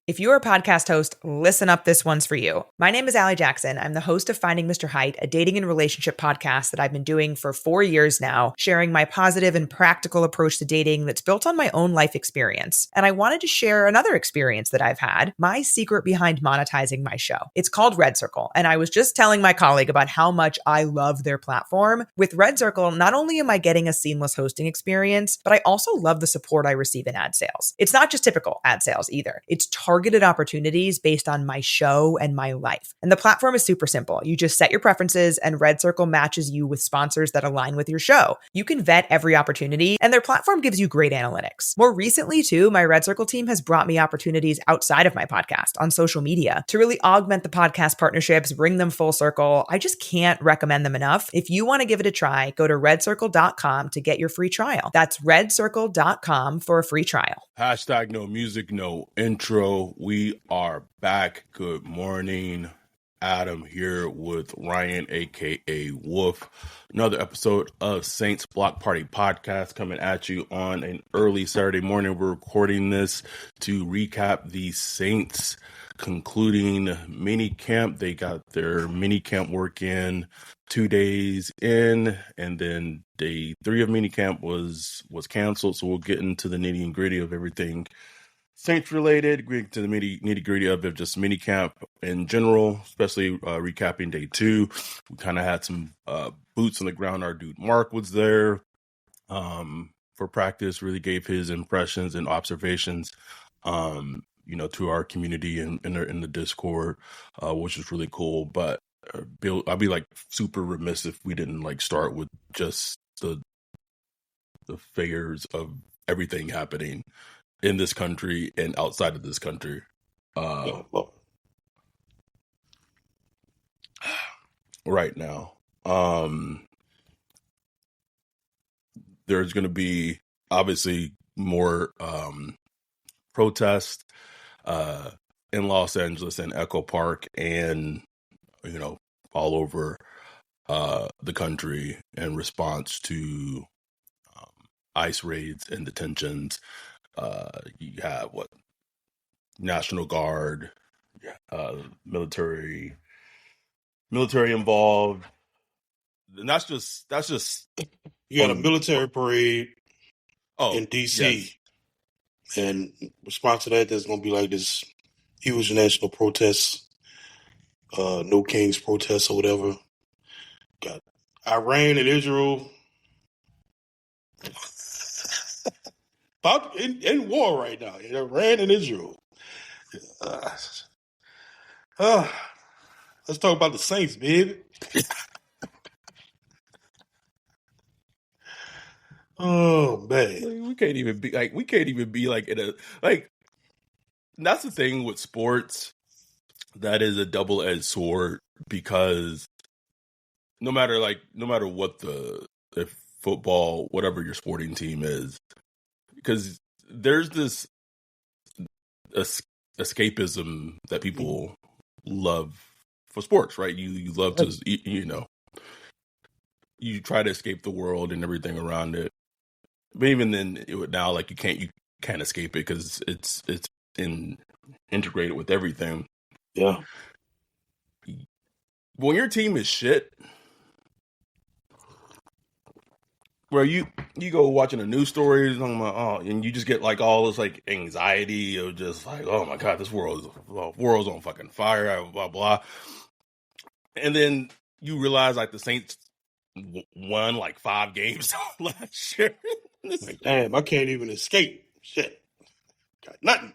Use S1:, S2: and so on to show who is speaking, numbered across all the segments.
S1: If you're a podcast host, listen up, this one's for you. My name is Allie Jackson. I'm the host of Finding Mr. Height, a dating and relationship podcast that I've been doing for 4 years now, sharing my positive and practical approach to dating that's built on my own life experience. And I wanted to share another experience that I've had, my secret behind monetizing my show. It's called Red Circle, and I was just telling my colleague about how much I love their platform. With Red Circle, not only am I getting a seamless hosting experience, but I also love the support I receive in ad sales. It's not just typical ad sales either. It's targeted opportunities based on my show and my life. And the platform is super simple. You just set your preferences and Red Circle matches you with sponsors that align with your show. You can vet every opportunity and their platform gives you great analytics. More recently too, my Red Circle team has brought me opportunities outside of my podcast on social media to really augment the podcast partnerships, bring them full circle. I just can't recommend them enough. If you want to give it a try, go to redcircle.com to get your free trial. That's redcircle.com for a free trial.
S2: Hashtag no music, no intro. We are back. Good morning. Adam here with Ryan, aka Wolf. Another episode of Saints Block Party Podcast coming at you on an early Saturday morning. We're recording this to recap the Saints concluding Minicamp. They got their Minicamp work in 2 days in, and then day 3 of Minicamp was canceled. So we'll get into the nitty and gritty of everything Saints related, getting to the nitty gritty of it, just Minicamp in general, especially recapping day 2. We kind of had some boots on the ground. Our dude Mark was there for practice, really gave his impressions and observations to our community and in the Discord, which was really cool. But Bill, I'd be like super remiss if we didn't like start with just the figures of everything happening in this country and outside of this country. Right now. There's going to be obviously more protests in Los Angeles and Echo Park and, all over the country in response to ICE raids and detentions. You have National Guard, military involved. And that's just
S3: you got a military parade in DC.
S2: Yes.
S3: And in response to that, there's gonna be like this huge national protest, no kings protest or whatever. Got Iran and Israel in war right now. Iran and Israel. Let's talk about the Saints, baby. Oh man,
S2: we can't even be in a That's the thing with sports. That is a double-edged sword, because no matter what if football, whatever your sporting team is, because there's this escapism that people love for sports, right? You love to, you try to escape the world and everything around it. But even then, now you can't escape it because it's integrated with everything.
S3: Yeah.
S2: When your team is shit, where you go watching the news stories and you just get all this anxiety of just oh my god, this world's on fucking fire, blah blah, and then you realize the Saints won 5 games last year.
S3: Damn, I can't even escape. Shit, got nothing.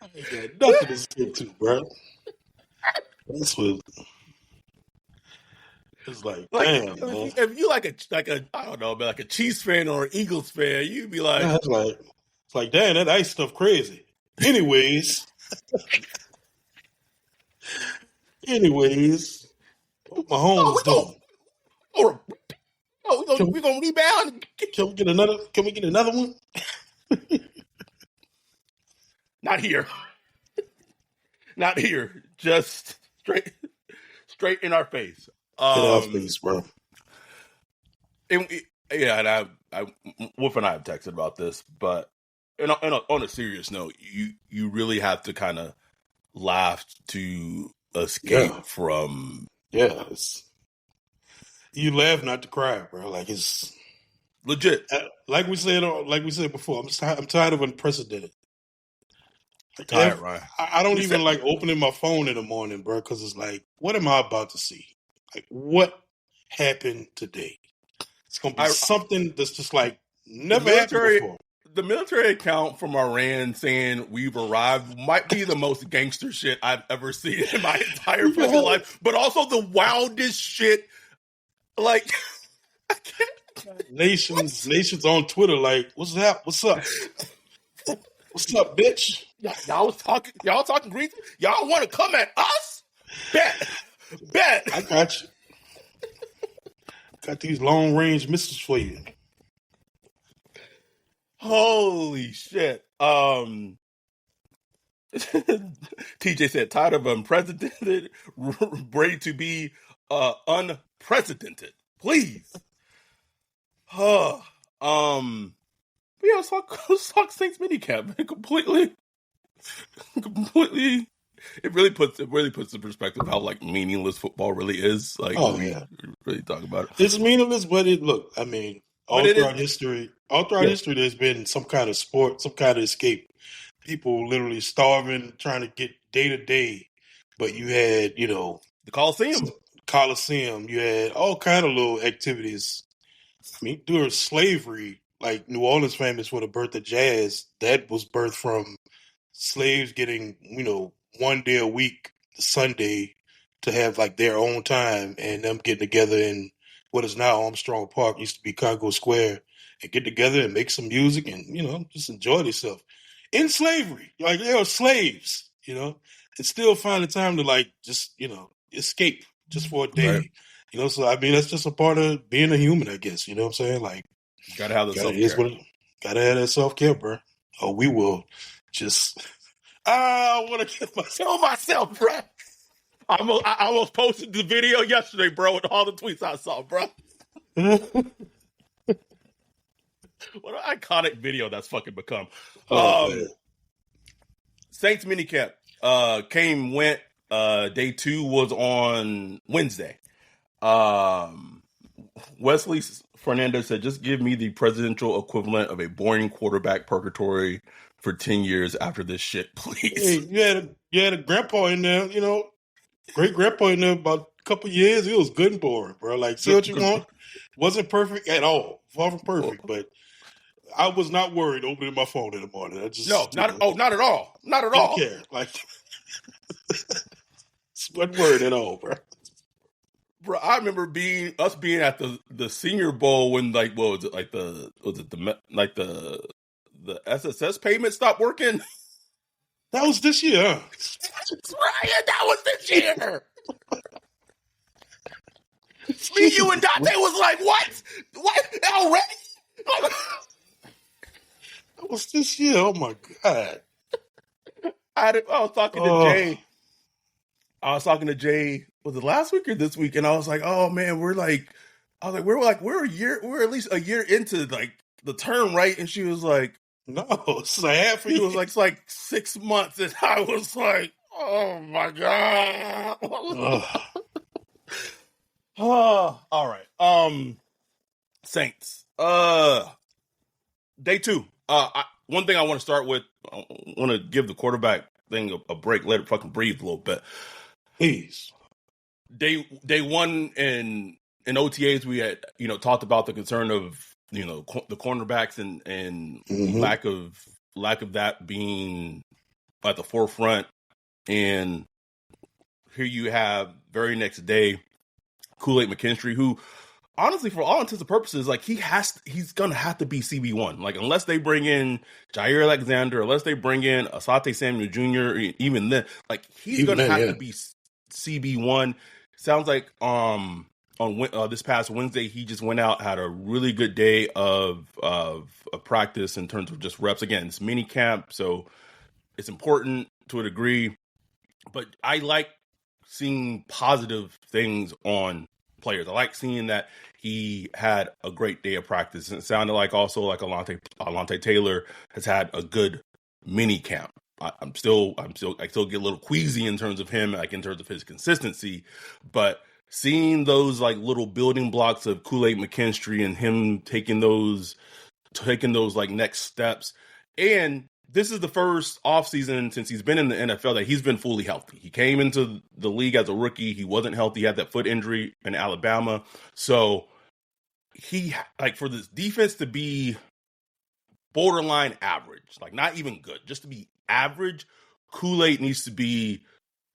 S3: I ain't got nothing to escape to, bro. That's what. It's damn, man.
S2: If you I don't know, a Chiefs fan or an Eagles fan, you'd be like,
S3: yeah, it's damn, that ice stuff crazy. Anyways, what Mahomes doing?
S2: We're gonna rebound.
S3: Can we get another one?
S2: Not here. Not here. Just straight in our face.
S3: Bro.
S2: And Wolf and I have texted about this, but on a serious note, you really have to kind of laugh to escape from.
S3: Yeah, you laugh not to cry, bro. Like it's
S2: Legit.
S3: like we said before. I'm tired of unprecedented. Like
S2: Tired, Ryan.
S3: I don't
S2: We
S3: even
S2: said
S3: like opening my phone in the morning, bro, because it's like, what am I about to see? Like, what happened today? It's gonna be something that's just like never happened before.
S2: The military account from Iran saying we've arrived might be the most gangster shit I've ever seen in my entire fucking life, but also the wildest shit. Like, I can't.
S3: Nations on Twitter, like, what's up? What's up? What's up, bitch?
S2: Y'all talking greasy? Y'all want to come at us? Bet.
S3: I got you. Got these long range missiles for you.
S2: Holy shit. TJ said, tired of unprecedented, ready to be unprecedented. Please. Yeah, let's talk Saints minicamp. Completely. It really puts in perspective how like meaningless football really is. Like, we really talk about it.
S3: It's meaningless, but I mean, all throughout history, there's been some kind of sport, some kind of escape. People literally starving, trying to get day to day. But you had,
S2: the Coliseum.
S3: You had all kind of little activities. I mean, during slavery, like New Orleans famous for the birth of jazz, that was birthed from slaves getting, 1 day a week, Sunday, to have like their own time, and them getting together in what is now Armstrong Park, used to be Congo Square, and get together and make some music and, just enjoy themselves. In slavery, like they were slaves, and still find the time to like just, escape just for a day.
S2: Right.
S3: So I mean that's just a part of being a human, I guess. You know what I'm saying? Like
S2: gotta have the self-care.
S3: Gotta have that self-care, bro. Or we will just I want to kill myself, bro.
S2: I almost posted the video yesterday, bro, with all the tweets I saw, bro. What an iconic video that's fucking become. Saints minicamp went. Day 2 was on Wednesday. Wesley Fernandez said, just give me the presidential equivalent of a boring quarterback purgatory for 10 years after this shit, please.
S3: Hey, you had a grandpa in there, great grandpa in there about a couple years. It was good and boring, bro. Like, say what you want. Wasn't perfect at all. Far from perfect, but I was not worried opening my phone in the morning.
S2: Not at all. Not at all.
S3: Didn't care. Like, wasn't worried at all, bro.
S2: Bro, I remember being at the Senior Bowl when like what was it the SSS payment stopped working.
S3: That was this year. Huh?
S2: Ryan, that was this year. Me, you, and Dante was like, what? What already?
S3: That was this year. Oh my god.
S2: I was talking to Jay. Was it last week or this week? And I was like, oh man, we're at least a year into like the term, right? And she was like,
S3: no, it's a half a year.
S2: It was like it's like 6 months, and I was like, oh my god. Oh, all right. Saints. Day 2. One thing I want to start with, I want to give the quarterback thing a break, let it fucking breathe a little bit.
S3: Please.
S2: Day 1 in OTAs, we had talked about the concern of the cornerbacks and lack of that being at the forefront. And here you have very next day Kool-Aid McKinstry, who honestly, for all intents and purposes, like he's gonna have to be CB1. Like unless they bring in Jair Alexander, unless they bring in Asante Samuel Jr., even then, like he's gonna have to be CB1. Sounds like on this past Wednesday, he just went out, had a really good day of practice in terms of just reps. Again, it's mini camp, so it's important to a degree. But I like seeing positive things on players. I like seeing that he had a great day of practice. And it sounded like also like Alante Taylor has had a good mini camp. I still get a little queasy in terms of him, like in terms of his consistency, but seeing those like little building blocks of Kool-Aid McKinstry and him taking those like next steps. And this is the first offseason since he's been in the NFL that he's been fully healthy. He came into the league as a rookie. He wasn't healthy. He had that foot injury in Alabama. So he, like, for this defense to be borderline average, like not even good, just to be average, Kool-Aid needs to be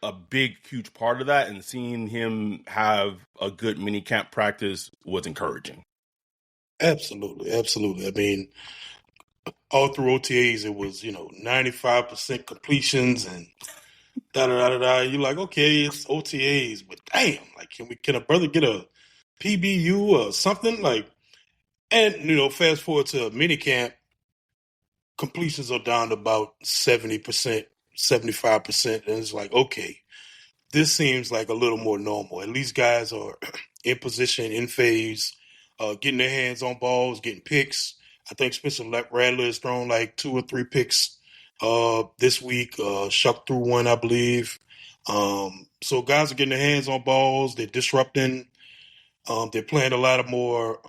S2: a big, huge part of that. And seeing him have a good mini camp practice was encouraging.
S3: Absolutely. I mean, all through OTAs, it was, 95% completions and da-da-da-da-da. You're like, okay, it's OTAs, but damn, like, can a brother get a PBU or something? Like, and, fast forward to minicamp, completions are down to about 70%, 75%. And it's like, okay, this seems like a little more normal. At least guys are in position, in phase, getting their hands on balls, getting picks. I think Spencer Rattler has thrown like 2 or 3 picks this week. Shuck threw one, I believe. So guys are getting their hands on balls. They're disrupting. They're playing a lot more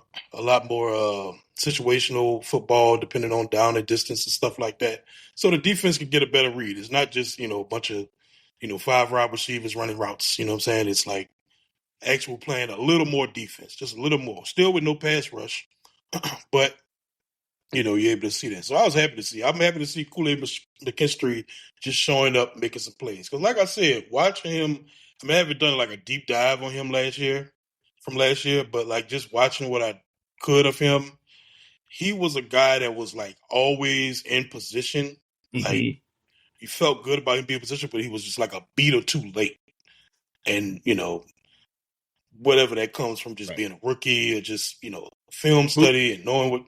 S3: situational football, depending on down and distance and stuff like that. So the defense can get a better read. It's not just a bunch of 5 wide receivers running routes. You know what I'm saying? It's like actual playing a little more defense, just a little more. Still with no pass rush, but you're able to see that. So I was happy to see. I'm happy to see Kool-Aid McKinstry just showing up, making some plays. Because like I said, watching him, I haven't done like a deep dive on him from last year, but like just watching what I could of him, he was a guy that was like always in position.
S2: Mm-hmm.
S3: Like you felt good about him being in position, but he was just like a beat or two late. And, whatever that comes from just being a rookie or just, film study and knowing what.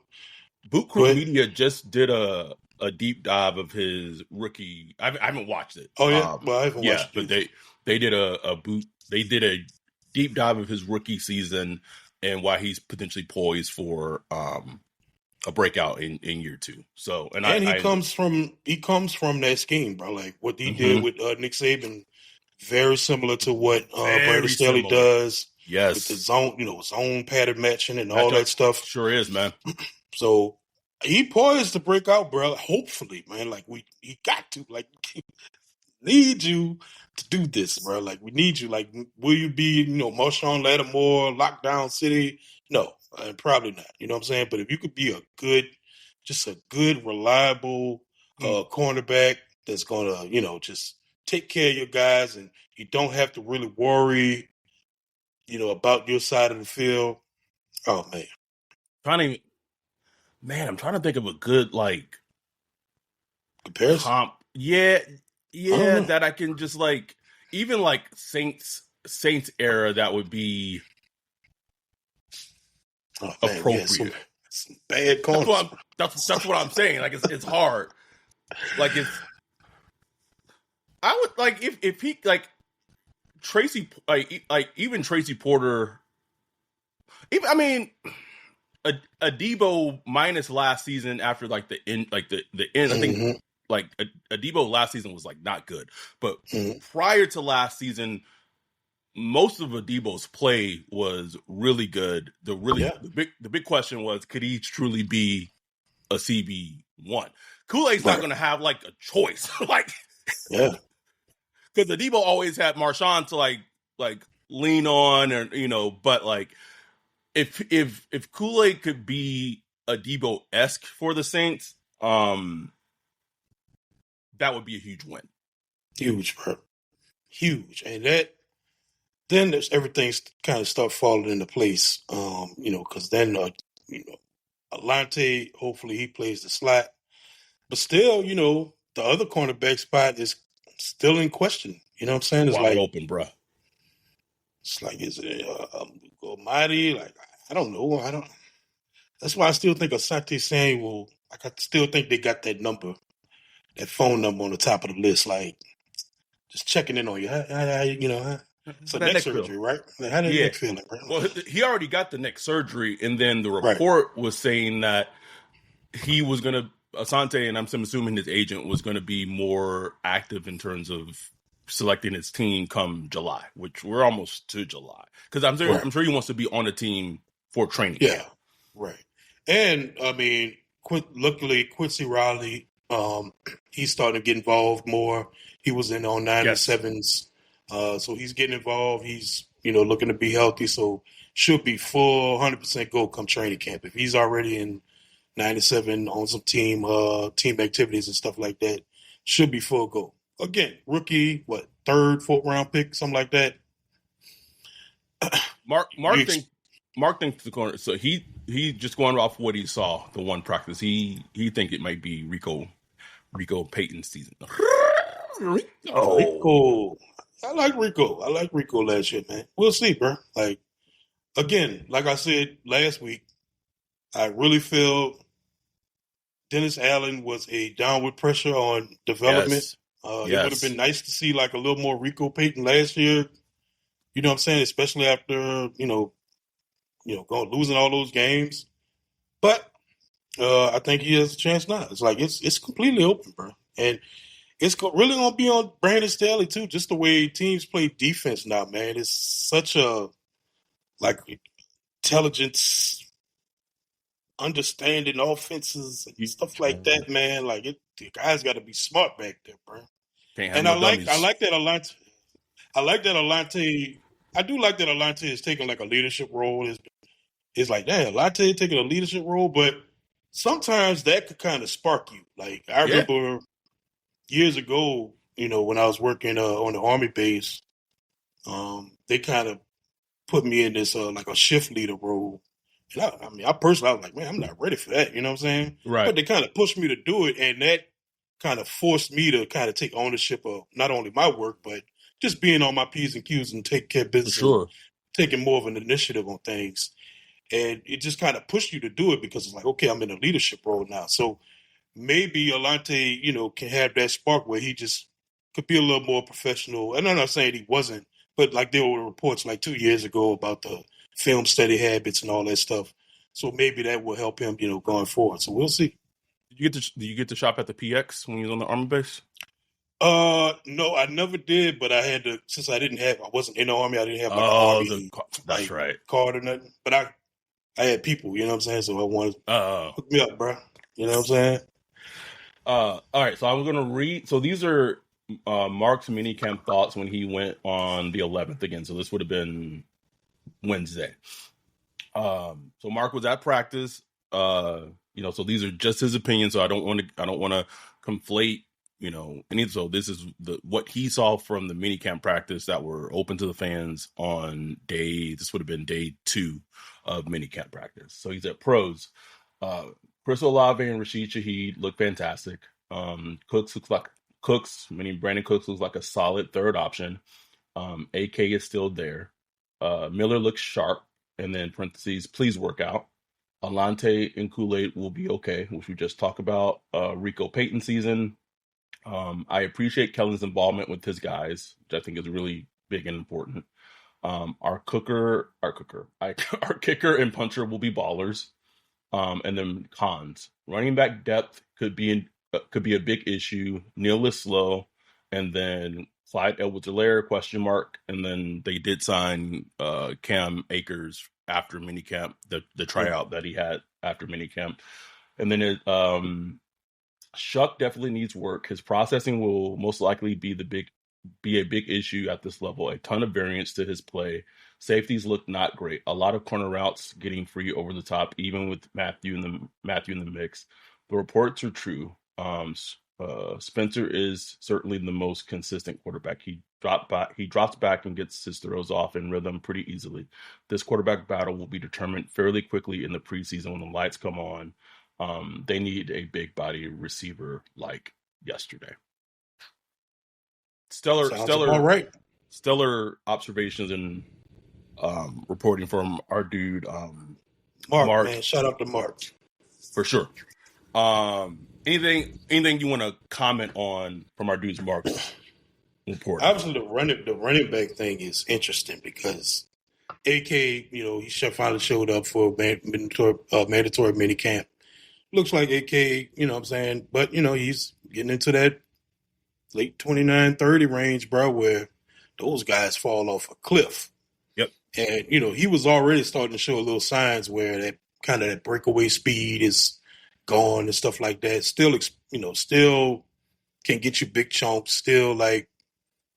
S2: Boot Crew Media just did a deep dive of his rookie. I haven't watched it.
S3: Oh yeah, well I haven't watched it.
S2: But they did a deep dive of his rookie season and why he's potentially poised for a breakout in year 2. So he comes from that scheme, bro. Like what he did with Nick Saban, very similar to what Brandon Staley does. Yes,
S3: with the zone pattern matching and all that stuff.
S2: Sure is, man.
S3: So he poised to break out, bro. Hopefully, man. Like he got to. Like need you to do this, bro. Like we need you. Like will you be, Marshawn Lattimore, lockdown city? No, probably not. You know what I'm saying? But if you could be a good, reliable cornerback that's gonna, just take care of your guys, and you don't have to really worry, about your side of the field. Oh man.
S2: I'm trying to think of a good like
S3: comparison.
S2: Comp. Yeah, that I can just like even like Saints era that would be appropriate.
S3: Yeah, some bad corners.
S2: That's what I'm saying. Like it's hard. Like I would like if he like Tracy like even Tracy Porter. A Debo minus last season after like the end. I think like a Debo last season was like not good, but prior to last season, most of Debo's play was really good. The big question was, could he truly be a CB1? Kool-Aid's not going to have like a choice, like because Debo always had Marshawn to like lean on, or but like. If Kool-Aid could be a Debo-esque for the Saints, that would be a huge win.
S3: Huge, bro. Huge. And then there's everything kind of start falling into place, because then, Alante, hopefully he plays the slot. But still, the other cornerback spot is still in question. You know what I'm saying? It's
S2: wide open, bro.
S3: It's like, is it Almighty? Like, I don't know. That's why I still think Asante Samuel, like, I still think they got that number, that phone number on the top of the list. Like, just checking in on you. It's a
S2: that
S3: neck
S2: neck feel.
S3: surgery, right? How did
S2: Yeah.
S3: neck feel? Right?
S2: Well, he already got the neck surgery, and then the
S3: Right.
S2: report was saying that he was going to, Asante, and I'm assuming his agent, was going to be more active in terms of selecting his team come July, which we're almost to July. Because
S3: Right.
S2: I'm sure he wants to be on the team for training
S3: Yeah.
S2: camp.
S3: Right. And I mean, luckily Quincy Riley, he's starting to get involved more. He was in on
S2: Yes.
S3: 97s, so he's getting involved. He's looking to be healthy, so should be full 100% go come training camp. If he's already in 97 on some team activities and stuff like that, should be full go. Again, rookie, what, third, fourth round pick, something like that.
S2: Mark
S3: You
S2: thinks the corner. So he just going off what he saw the one practice. He think it might be Rico Payton's season.
S3: Rico. I like Rico. I like Rico last year, man. We'll see, bro. Like, again, like I said last week, I really feel Dennis Allen was a downward pressure on development.
S2: Yes.
S3: It would have been nice to see like a little more Rico Payton last year. You know what I'm saying? Especially after, losing all those games. But I think he has a chance now. It's like it's completely open, bro. And it's really going to be on Brandon Staley, too, just the way teams play defense now, man. It's such a, like, intelligence, understanding offenses and stuff like that, man. Like, the guys got to be smart back there, bro.
S2: Can't have
S3: And
S2: no
S3: I like
S2: dummies.
S3: that Alante. I do like that Alante is taking, like, a leadership role. It's like, damn, Alante taking a leadership role, but sometimes that could kind of spark you. Like, I remember years ago, when I was working on the Army base, they kind of put me in this like a shift leader role. And I personally, I was like, man, I'm not ready for that. You know what I'm saying?
S2: Right.
S3: But they kind of pushed me to do it, and that kind of forced me to kind of take ownership of not only my work, but just being on my P's and Q's and take care of business,
S2: sure,
S3: taking more of an initiative on things. And it just kind of pushed you to do it because it's like, okay, I'm in a leadership role now. So maybe Alante, can have that spark where he just could be a little more professional. And I'm not saying he wasn't, but like there were reports like 2 years ago about the film study habits and all that stuff. So maybe that will help him, going forward. So we'll see.
S2: Did you get to shop at the PX when you was on the Army base?
S3: No, I never did, but I had to, since I wasn't in the Army, I didn't have like an Army
S2: that's right.
S3: card or nothing. But I had people, you know what I'm saying? So I wanted hook me up, bro. You know what I'm saying?
S2: All right, so I'm gonna read. So these are Mark's minicamp thoughts when he went on the 11th again. So this would have been Wednesday. So Mark was at practice. So these are just his opinions. So I don't want to conflate. So this is what he saw from the minicamp practice that were open to the fans on this would have been day 2 of minicamp practice. So he's at pros. Chris Olave and Rashid Shaheed look fantastic. Brandon Cooks looks like a solid third option. AK is still there. Miller looks sharp. And then parentheses, please work out. Alante and Kool-Aid will be okay, which we just talked about. Rico Payton season. I appreciate Kellen's involvement with his guys, which I think is really big and important. Our kicker and puncher will be ballers. And then cons. Running back depth could be a big issue. Neal is slow, and then Clyde Edwards-Helaire ? And then they did sign Cam Akers after minicamp, the tryout that he had after minicamp. And then Shuck definitely needs work. His processing will most likely be a big issue at this level. A ton of variance to his play. Safeties look not great. A lot of corner routes getting free over the top, even with Matthew in the mix. The reports are true. Spencer is certainly the most consistent quarterback. He drops back and gets his throws off in rhythm pretty easily. This quarterback battle will be determined fairly quickly in the preseason when the lights come on. They need a big body receiver like yesterday. Stellar observations and reporting from our dude
S3: Mark, man. Shout out to Mark.
S2: For sure. Anything you want to comment on from our dude's Mark? reporting.
S3: Obviously, the running back thing is interesting because AK, he finally showed up for mandatory mini camp. Looks like AK, what I'm saying, but he's getting into that late 29, 30 range, bro, where those guys fall off a cliff.
S2: Yep.
S3: And he was already starting to show a little signs where that kind of that breakaway speed is gone and stuff like that. Still, still can get you big chunks. Still, like,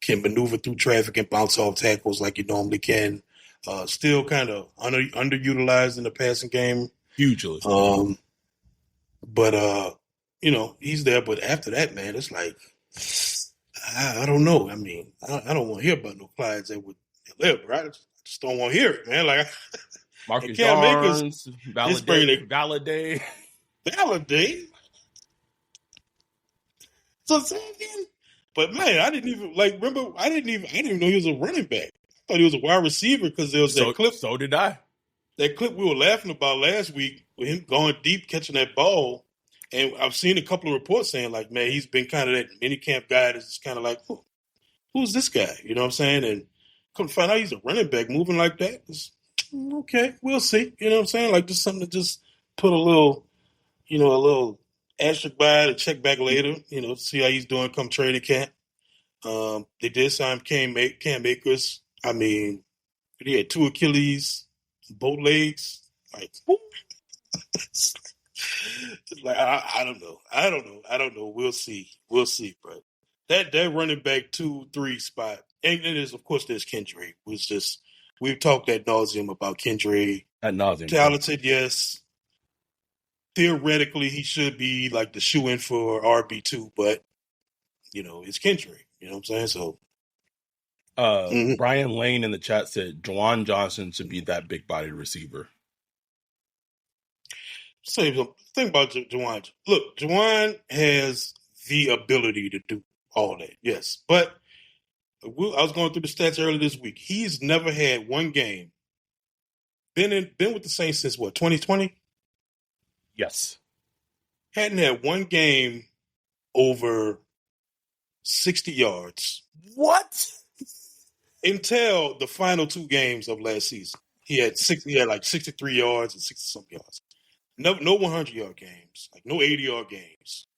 S3: can maneuver through traffic and bounce off tackles like you normally can. Still kind of underutilized in the passing game.
S2: Hugely.
S3: But he's there. But after that, man, it's like I don't know. I mean, I don't want to hear about no Clydes that would live, right? I just don't want to hear it, man. Like
S2: Marcus
S3: Cam Akers,
S2: Barnes,
S3: this spring they
S2: Validate.
S3: validate. So say again. But man, I didn't even remember. I didn't even know he was a running back. I thought he was a wide receiver because there was that clip.
S2: So did I.
S3: That clip we were laughing about last week with him going deep, catching that ball. And I've seen a couple of reports saying, like, man, he's been kind of that mini camp guy that's just kind of like, who's this guy? You know what I'm saying? And come to find out he's a running back moving like that. It's, okay, we'll see. You know what I'm saying? Like, just something to just put a little asterisk by to check back later, see how he's doing come training camp. They did sign Cam Akers. I mean, he had 2 Achilles, both legs. Like, it's like I don't know. I don't know. We'll see. But that running back 2-3 spot, and there's of course there's Kendry. Was just we've talked ad nauseum about Kendry.
S2: Ad nauseum.
S3: Talented, yes. Theoretically, he should be like the shoe-in for RB2, but it's Kendry. You know what I'm saying? So
S2: Brian Lane in the chat said Juwan Johnson should be that big bodied receiver.
S3: Say the thing about Juwan. Look, Juwan has the ability to do all that, yes. But I was going through the stats earlier this week. He's never had one game. Been with the Saints since what, 2020?
S2: Yes.
S3: Hadn't had one game over 60 yards.
S2: What?
S3: Until the final 2 games of last season. He had like 63 yards and 60-something yards. No 100-yard games, like no 80-yard games.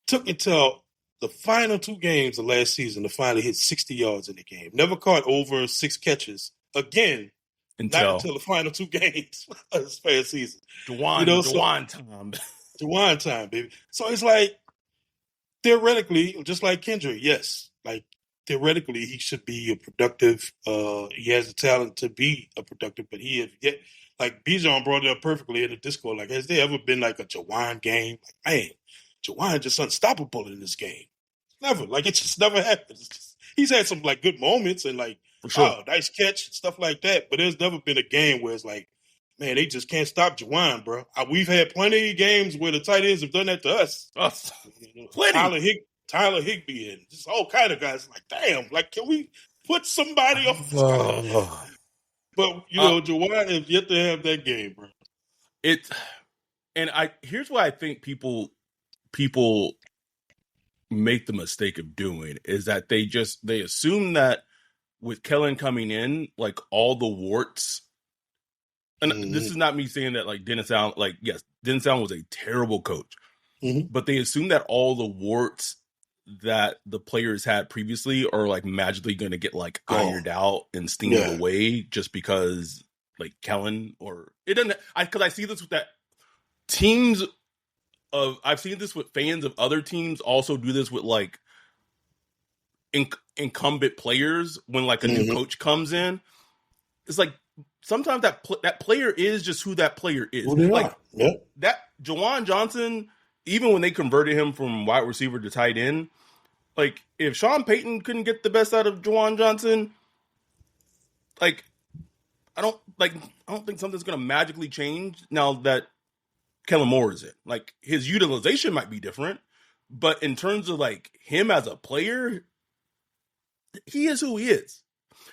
S3: Took until the final 2 games of last season to finally hit 60 yards in the game. Never caught over 6 catches again. Not until the final 2 games of this past season.
S2: Juwan time.
S3: Juwan time, baby. So it's like, theoretically, just like Kendrick, yes. Like, theoretically, he should be a productive. He has the talent to be a productive, but he has yet. Like Bijan brought it up perfectly in the Discord. Like, has there ever been like a Juwan game? Like, man, Juwan just unstoppable in this game. Never. Like, it just never happens. He's had some like good moments and like,
S2: for sure,
S3: oh, nice catch, stuff like that. But there's never been a game where it's like, man, they just can't stop Juwan, bro. We've had plenty of games where the tight ends have done that to us.
S2: Plenty.
S3: Tyler Higbee and just all kind of guys. Like, damn, like, can we put somebody on? But Juwan has yet to have that game, bro.
S2: Here's what I think people make the mistake of doing is that they assume that with Kellen coming in, like all the warts. And this is not me saying that like Dennis Allen, like yes, Dennis Allen was a terrible coach, but they assume that all the warts that the players had previously are like magically going to get like ironed out and steamed away just because like Kellen or it doesn't. Because I see this with that teams of I've seen this with fans of other teams also do this with like incumbent players when like a new coach comes in. It's like sometimes that player is just who that player is. Like that Juwan Johnson, even when they converted him from wide receiver to tight end, like if Sean Payton couldn't get the best out of Juwan Johnson, like I don't think something's gonna magically change now that Kellen Moore is in. Like his utilization might be different, but in terms of like him as a player, he is who he is.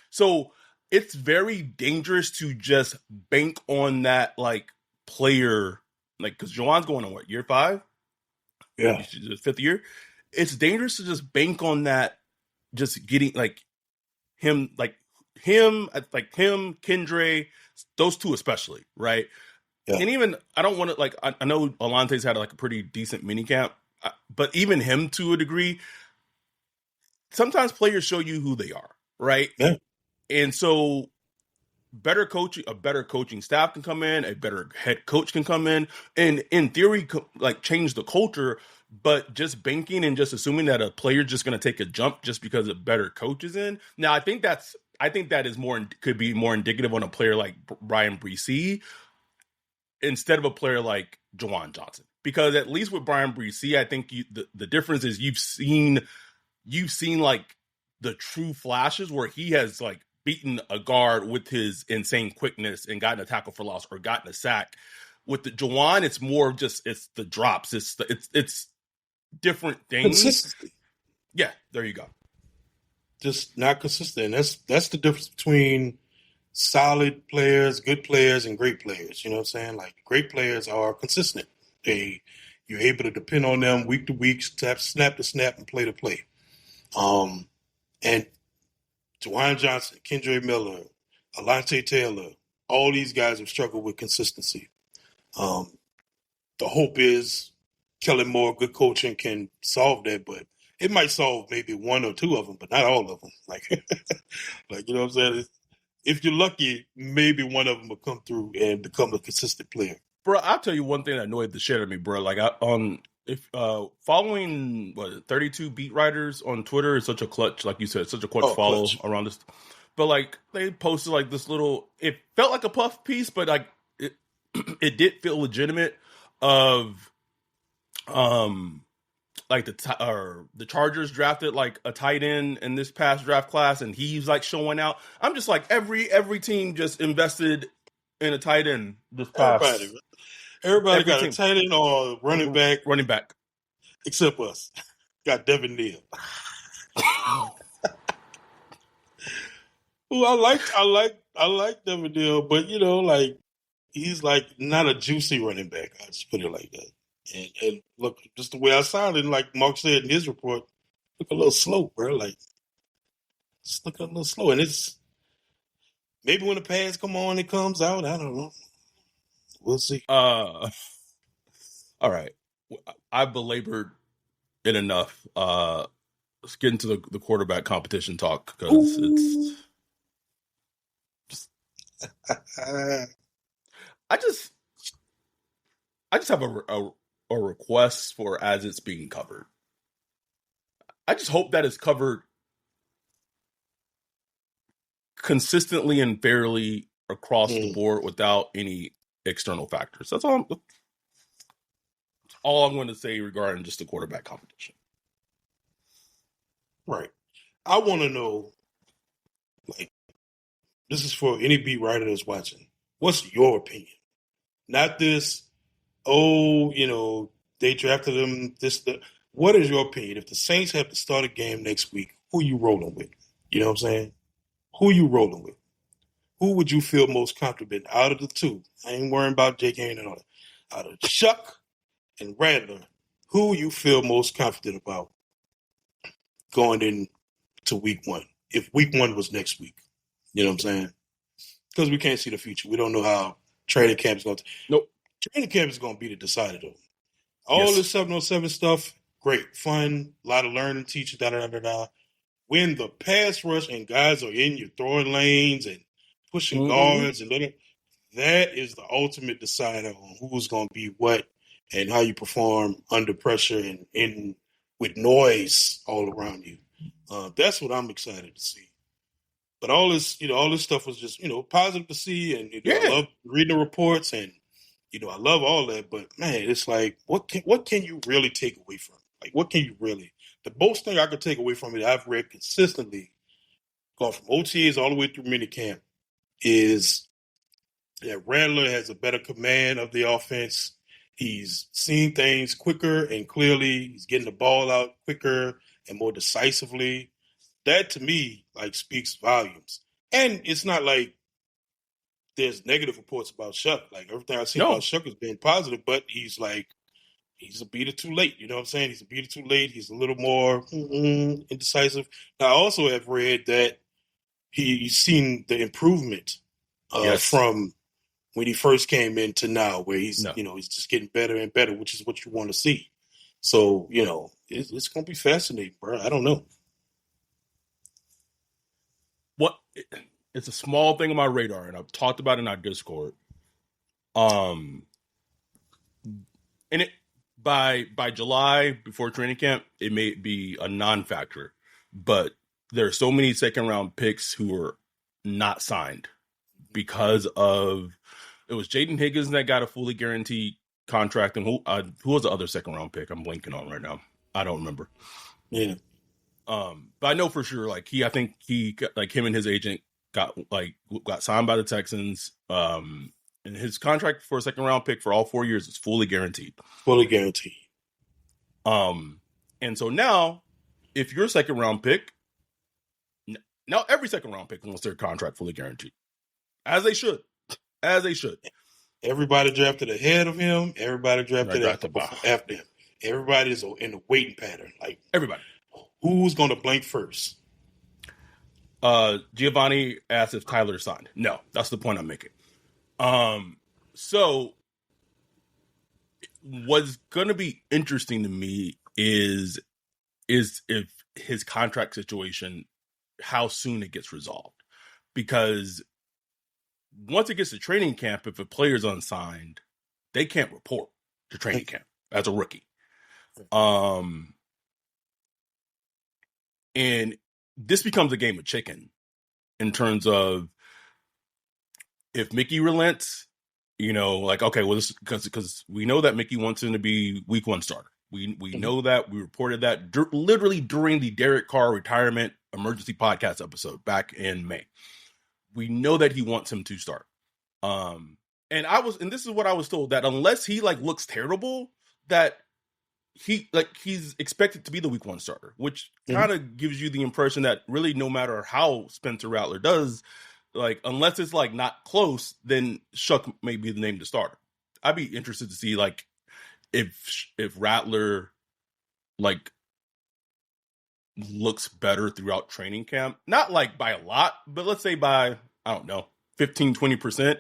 S2: So it's very dangerous to just bank on that like player, like because Juwan's going on what, year 5?
S3: Yeah,
S2: the 5th year. It's dangerous to just bank on that just getting him, Kendre, those two especially, right?
S3: Yeah.
S2: And even I don't want to I know Alante's had a pretty decent minicamp, but even him to a degree, sometimes players show you who they are, right?
S3: Yeah.
S2: And so a better coaching staff can come in, a better head coach can come in theory, change the culture. But just banking and just assuming that a player just going to take a jump just because a better coach is in. Now, I think that is could be more indicative on a player like Brian Bresee instead of a player like Jawan Johnson, because at least with Brian Bresee, I think the difference is you've seen the true flashes where he has beaten a guard with his insane quickness and gotten a tackle for loss or gotten a sack. With the Jawan, it's more of just it's the drops, it's different things.
S3: Consistency.
S2: Yeah, there you go.
S3: Just not consistent. That's the difference between solid players, good players, and great players. You know what I'm saying? Like, great players are consistent. You're able to depend on them week to week, snap to snap, and play to play. And Dwayne Johnson, Kendre Miller, Alante Taylor, all these guys have struggled with consistency. The hope is Kellen Moore, good coaching, can solve that, but it might solve maybe one or two of them, but not all of them. You know what I'm saying? If you're lucky, maybe one of them will come through and become a consistent player.
S2: Bro, I'll tell you one thing that annoyed the shit out of me, bro. Following 32 beat writers on Twitter is such a clutch, like you said, such a clutch follow around this. But they posted this little, it felt like a puff piece, but it did feel legitimate of the Chargers drafted a tight end in this past draft class, and he's showing out. I'm just every team just invested in a tight end this past.
S3: Everybody got a tight end or running back, except us. Got Devin Neal. Who I like Devin Neal, but he's not a juicy running back. I just put it like that. And look, just the way I sounded, like Mark said in his report, look a little slow, bro. Just look a little slow. And it's maybe when the pads come on, it comes out. I don't know. We'll see.
S2: All right. I belabored it enough. Let's get into the quarterback competition talk, because it's just I just have a request for as it's being covered. I just hope that it's covered consistently and fairly across the board without any external factors. That's all I'm going to say regarding just the quarterback competition.
S3: Right. I want to know, this is for any beat writer that's watching. What's your opinion? Not this, they drafted him, what is your opinion? If the Saints have to start a game next week, who you rolling with? You know what I'm saying? Who you rolling with? Who would you feel most confident out of the two? I ain't worrying about Jake Hayne and all that. Out of Chuck and Rattler, who you feel most confident about going into week one? If week one was next week, you know what I'm saying? Because we can't see the future. We don't know how training camp is going to.
S2: Nope.
S3: Training camp is going to be the decider, though. All this 707 stuff, great, fun, a lot of learning, teaching, da-da-da-da-da. When the pass rush and guys are in your throwing lanes and pushing guards and that is the ultimate decider on who's going to be what and how you perform under pressure and with noise all around you. That's what I'm excited to see. But all this stuff was just, positive to see, and I love reading the reports, and I love all that. But man, it's what can you really take away from it? What can you really? The most thing I could take away from it, I've read consistently, going from OTAs all the way through minicamp, is that Rattler has a better command of the offense. He's seeing things quicker and clearly. He's getting the ball out quicker and more decisively. That, to me, speaks volumes. And it's not like there's negative reports about Shuck. Everything I see about Shuck has been positive, but he's he's a beater too late. You know what I'm saying? He's a beater too late. He's a little more indecisive. Now, I also have read that he's seen the improvement
S2: Yes.
S3: from when he first came in to now, where he's
S2: No.
S3: he's just getting better and better, which is what you want to see. So it's going to be fascinating, bro. I don't know.
S2: What? It's a small thing on my radar, and I've talked about it in our Discord. And it by July, before training camp, it may be a non-factor, but there are so many second round picks who are not signed because of it was Jaden Higgins that got a fully guaranteed contract, and who was the other second round pick? I'm blanking on right now. I don't remember.
S3: Yeah.
S2: But I know for sure, like I think him and his agent got signed by the Texans. And his contract for a second round pick for all 4 years is fully guaranteed.
S3: Fully guaranteed.
S2: And so now, if you're a second round pick, now every second round pick wants their contract fully guaranteed, as they should.
S3: Everybody drafted ahead of him. Everybody drafted after him. Everybody is in the waiting pattern. Like
S2: everybody.
S3: Who's going to blink first?
S2: Giovanni asked if Tyler signed. No, that's the point I'm making. So what's going to be interesting to me is if his contract situation, how soon it gets resolved, because once it gets to training camp, if a player's unsigned, they can't report to training camp as a rookie. And this becomes a game of chicken in terms of if Mickey relents, okay, well, this because we know that Mickey wants him to be week 1 starter. We know that. We reported that literally during the Derek Carr retirement emergency podcast episode back in May. We know that he wants him to start. And this is what I was told, that unless he looks terrible, that he's expected to be the week 1 starter, which kind of gives you the impression that really no matter how Spencer Rattler does, unless it's not close, then Shuck may be the name to starter. I'd be interested to see if Rattler looks better throughout training camp, not by a lot, but let's say by, I don't know, 15-20%,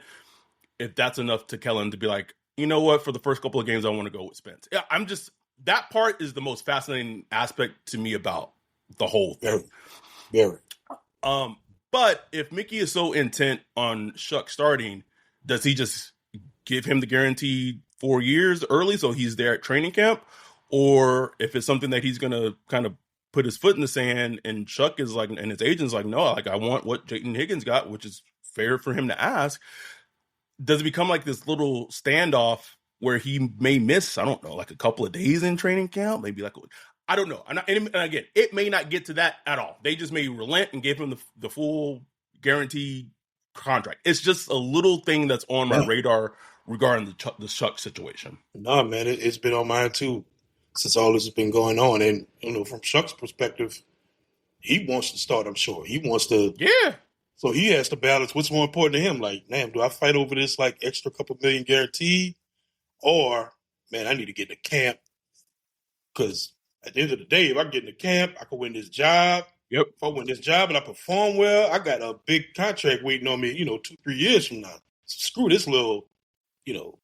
S2: if that's enough to Kellen to be like, you know what, for the first couple of games I want to go with Spence. Yeah, that part is the most fascinating aspect to me about the whole thing.
S3: Very.
S2: But if Mickey is so intent on Shuck starting, does he just give him the guaranteed 4 years early so he's there at training camp? Or if it's something that he's going to kind of put his foot in the sand and Shuck is and his agent's no, I want what Jaden Higgins got, which is fair for him to ask. Does it become this little standoff where he may miss, I don't know, a couple of days in training camp? Maybe I don't know. And again, it may not get to that at all. They just may relent and give him the full guaranteed contract. It's just a little thing that's on my radar regarding the Shuck situation.
S3: No, man, it's been on mine too since all this has been going on. And, from Shuck's perspective, he wants to start, I'm sure. He wants to.
S2: Yeah.
S3: So he has to balance what's more important to him. Damn, do I fight over this extra couple million guaranteed? Or, man, I need to get to camp. Because at the end of the day, if I get into camp, I can win this job.
S2: Yep.
S3: If I win this job and I perform well, I got a big contract waiting on me, 2-3 years from now. So screw this little,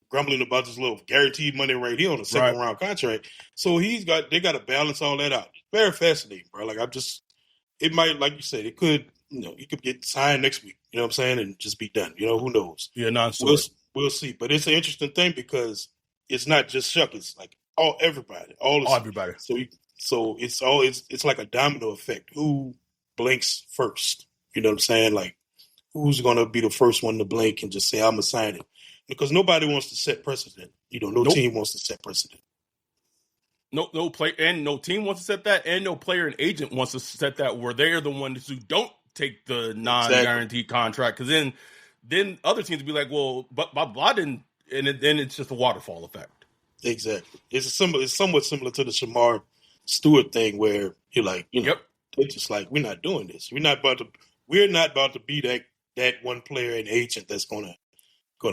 S3: grumbling about this little guaranteed money right here on a second round contract. So they got to balance all that out. Very fascinating, bro. It might, like you said, it could, he could get signed next week, you know what I'm saying, and just be done. Who knows?
S2: Yeah, non-story.
S3: We'll see. But it's an interesting thing because it's not just Shuck. It's everybody.
S2: Everybody.
S3: So it's like a domino effect. Who blinks first? You know what I'm saying? Who's going to be the first one to blink and just say, I'm going to sign it? Because nobody wants to set precedent. No team wants to set precedent.
S2: No player and no team wants to set that, and no player and agent wants to set that where they're the ones who don't take the non-guaranteed contract. Because then other teams would be like, well, but blah didn't, and then it's just a waterfall effect.
S3: Exactly. It's somewhat similar to the Shamar Stewart thing where you're it's just we're not doing this. We're not about to be that one player and agent that's gonna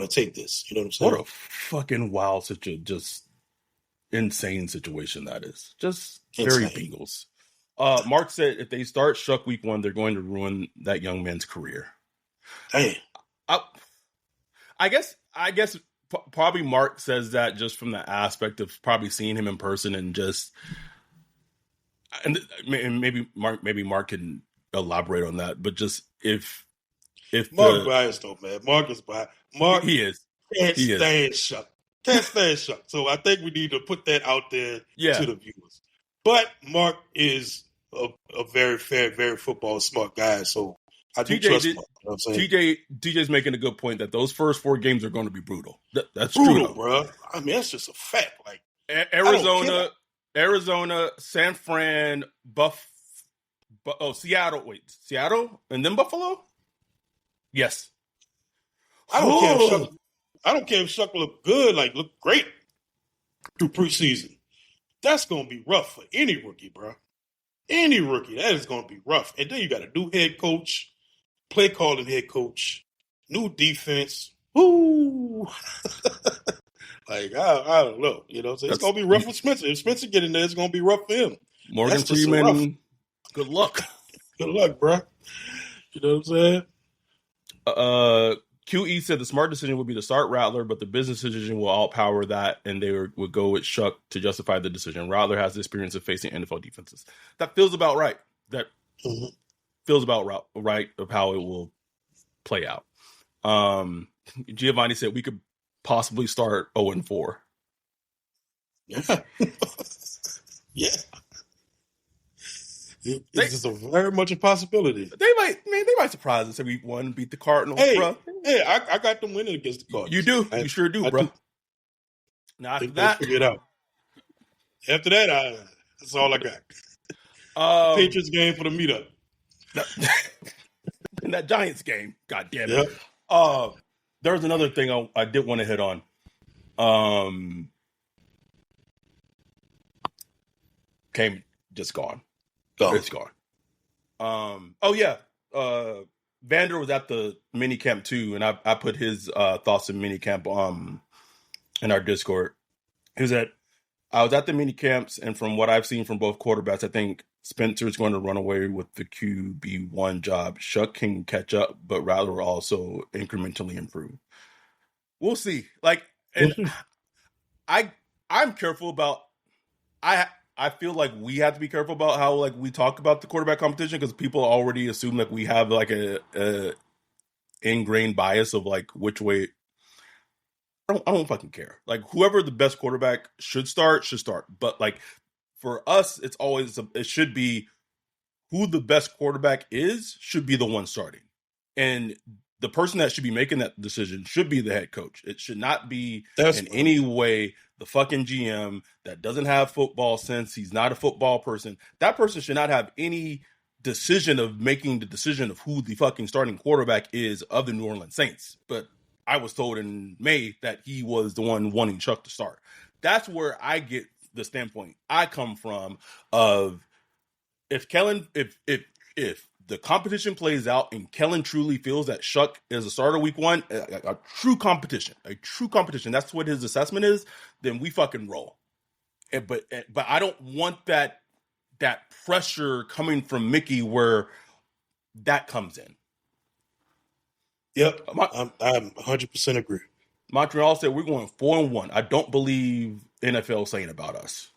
S3: take this. You know what I'm saying?
S2: What a fucking wild situation. Just insane situation that is. Just very
S3: Insane.
S2: Bengals. Mark said if they start Shuck week 1, they're going to ruin that young man's career.
S3: Damn.
S2: I guess probably Mark says that just from the aspect of probably seeing him in person and just, and maybe Mark can elaborate on that, but just if
S3: Mark biased though, man. Mark is biased. Mark can't
S2: he
S3: stand Shuck. Can't stand Shuck. So I think we need to put that out there
S2: Yeah.
S3: to the viewers. But Mark is a very fair, very football smart guy. So I do trust Mark. You know what I'm saying?
S2: TJ's making a good point that those first 4 games are going to be brutal. That's
S3: brutal,
S2: true,
S3: bro. I mean, that's just a fact. Like
S2: Arizona, San Fran, Seattle, and then Buffalo. Yes,
S3: I don't care if Shuck look good, like look great through preseason. That's gonna be rough for any rookie, bro. Any rookie, that is gonna be rough. And then you got a new head coach, play calling head coach, new defense. Woo! Like I don't know, you know. So it's gonna be rough for Spencer. If Spencer get in there, it's gonna be rough for him.
S2: Morgan Freeman, good luck.
S3: Good luck, bro. You know what I'm saying?
S2: QE said the smart decision would be to start Rattler, but the business decision will outpower that, and they would go with Shuck to justify the decision. Rattler has the experience of facing NFL defenses. That feels about right. That feels about right of how it will play out. Giovanni said we could possibly start 0-4.
S3: Yeah. Yeah. This is very much a possibility.
S2: They might surprise us if week 1, beat the Cardinals, bro.
S3: Hey, I got them winning against the Cardinals.
S2: You do. You sure do, bro. Now after that,
S3: figure it out. After that, that's all I got. Patriots game for the meetup.
S2: In that Giants game, god damn it. Yep. There was another thing I did want to hit on. Just gone. It's gone. Vander was at the minicamp too, and I put his thoughts in minicamp in our Discord. I was at the minicamps, and from what I've seen from both quarterbacks, I think Spencer's going to run away with the QB1 job. Shuck can catch up, but Rattler will also incrementally improve. We'll see. And I'm careful about I feel like we have to be careful about how we talk about the quarterback competition, because people already assume we have a ingrained bias of which way. I don't fucking care. Whoever the best quarterback should start. But for us, it's always it should be who the best quarterback is should be the one starting, and the person that should be making that decision should be the head coach. It should not be any way the fucking GM that doesn't have football sense. He's not a football person. That person should not have any decision of making the decision of who the fucking starting quarterback is of the New Orleans Saints. But I was told in May that he was the one wanting Chuck to start. That's where I get the standpoint I come from of if the competition plays out and Kellen truly feels that Shuck is a starter week 1, a true competition, that's what his assessment is, then we fucking roll. But I don't want that pressure coming from Mickey where that comes in.
S3: Yep, I'm 100% agree.
S2: Montreal said we're going 4-1. I don't believe NFL saying about us.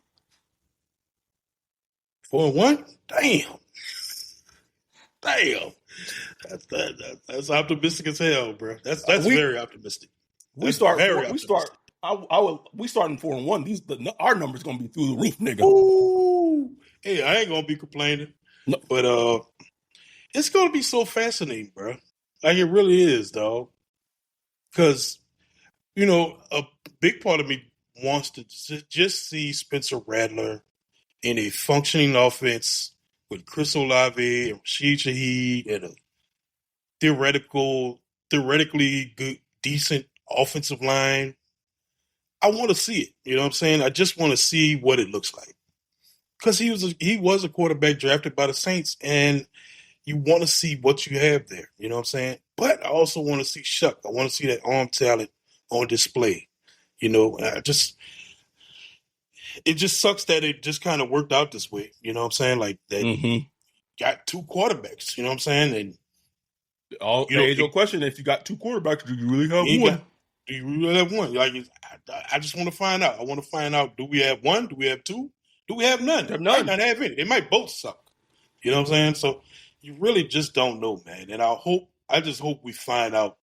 S3: 4-1? Damn. That's optimistic as hell, bro. That's very optimistic.
S2: We starting 4-1. Our numbers gonna be through the roof, nigga.
S3: Ooh. Hey, I ain't gonna be complaining. No. But it's gonna be so fascinating, bro. It really is, dog. Because a big part of me wants to just see Spencer Rattler in a functioning offense with Chris Olave and Rashid Shaheed and a theoretically good, decent offensive line. I want to see it. You know what I'm saying? I just want to see what it looks like. Because he was a quarterback drafted by the Saints, and you want to see what you have there. You know what I'm saying? But I also want to see Shuck. I want to see that arm talent on display. it just sucks that it just kind of worked out this way. You know what I'm saying? Like that got two quarterbacks. You know what I'm saying? And
S2: age-old question: if you got two quarterbacks, do you really have one?
S3: Do you really have one? Like, I just want to find out. I want to find out: do we have one? Do we have two? Do we have none?
S2: Have none.
S3: Might not have any. They might both suck. You know what I'm saying? So you really just don't know, man. And I just hope we find out